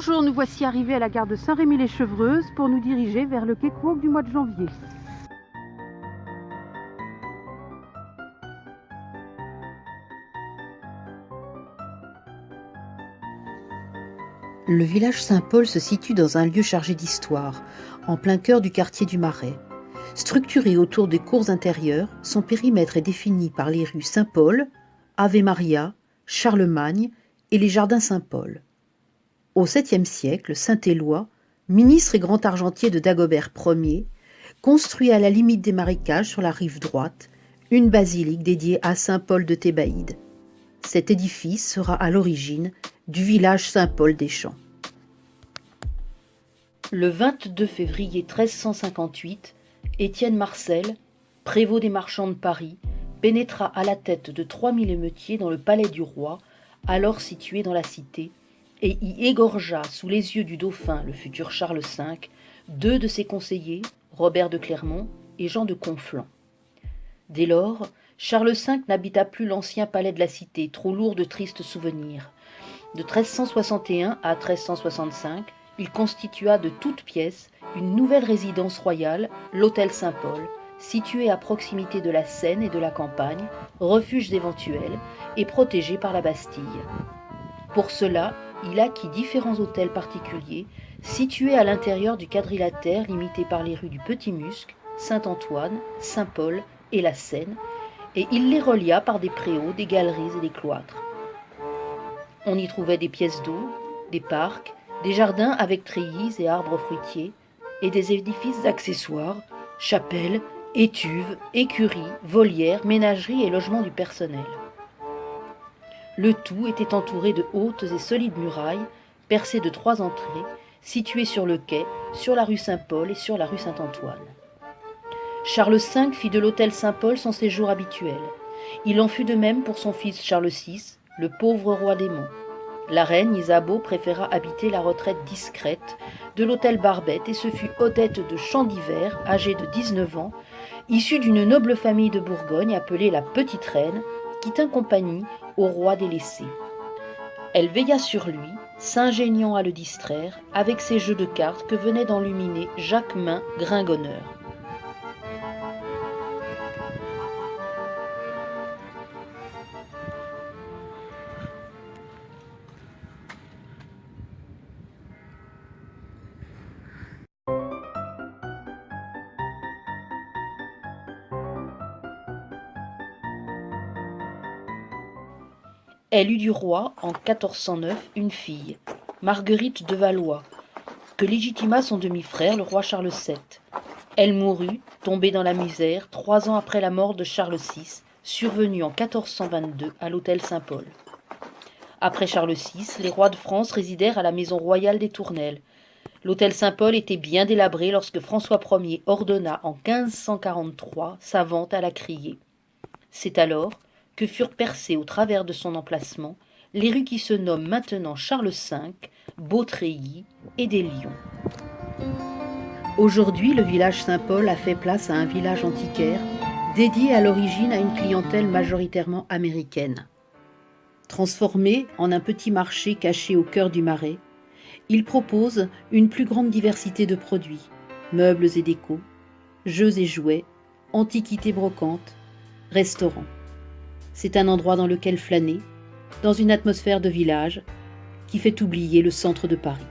Bonjour, nous voici arrivés à la gare de Saint-Rémy-les-Chevreuses pour nous diriger vers le Cakewalk du mois de janvier. Le village Saint-Paul se situe dans un lieu chargé d'histoire, en plein cœur du quartier du Marais. Structuré autour des cours intérieures, son périmètre est défini par les rues Saint-Paul, Ave Maria, Charlemagne et les jardins Saint-Paul. Au 7e siècle, Saint-Éloi, ministre et grand argentier de Dagobert Ier, construit à la limite des marécages sur la rive droite une basilique dédiée à saint Paul de Thébaïde. Cet édifice sera à l'origine du village Saint-Paul des Champs. Le 22 février 1358, Étienne Marcel, prévôt des marchands de Paris, pénétra à la tête de 3000 émeutiers dans le palais du roi, alors situé dans la cité, et y égorgea sous les yeux du dauphin, le futur Charles V, 2 de ses conseillers, Robert de Clermont et Jean de Conflans. Dès lors, Charles V n'habita plus l'ancien palais de la cité, trop lourd de tristes souvenirs. De 1361 à 1365, il constitua de toutes pièces une nouvelle résidence royale, l'hôtel Saint-Paul, situé à proximité de la Seine et de la campagne, refuge éventuels et protégé par la Bastille. Pour cela, il acquit différents hôtels particuliers situés à l'intérieur du quadrilatère limité par les rues du Petit-Musc, Saint-Antoine, Saint-Paul et la Seine, et il les relia par des préaux, des galeries et des cloîtres. On y trouvait des pièces d'eau, des parcs, des jardins avec treillis et arbres fruitiers, et des édifices accessoires, chapelles, étuves, écuries, volières, ménageries et logements du personnel. Le tout était entouré de hautes et solides murailles, percées de 3 entrées, situées sur le quai, sur la rue Saint-Paul et sur la rue Saint-Antoine. Charles V fit de l'hôtel Saint-Paul son séjour habituel. Il en fut de même pour son fils Charles VI, le pauvre roi des Monts. La reine Isabeau préféra habiter la retraite discrète de l'hôtel Barbette et ce fut Odette de Chandivert, âgée de 19 ans, issue d'une noble famille de Bourgogne appelée la Petite Reine, qui tint compagnie au roi délaissé. Elle veilla sur lui, s'ingéniant à le distraire avec ses jeux de cartes que venait d'enluminer Jacquemin Gringonneur. Elle eut du roi, en 1409, une fille, Marguerite de Valois, que légitima son demi-frère, le roi Charles VII. Elle mourut, tombée dans la misère, 3 ans après la mort de Charles VI, survenue en 1422 à l'hôtel Saint-Paul. Après Charles VI, les rois de France résidèrent à la maison royale des Tournelles. L'hôtel Saint-Paul était bien délabré lorsque François Ier ordonna en 1543 sa vente à la criée. C'est alors que furent percées au travers de son emplacement les rues qui se nomment maintenant Charles V, Beautreillis et des Lions. Aujourd'hui, le village Saint-Paul a fait place à un village antiquaire dédié à l'origine à une clientèle majoritairement américaine. Transformé en un petit marché caché au cœur du Marais, il propose une plus grande diversité de produits, meubles et décos, jeux et jouets, antiquités brocantes, restaurants. C'est un endroit dans lequel flâner, dans une atmosphère de village qui fait oublier le centre de Paris.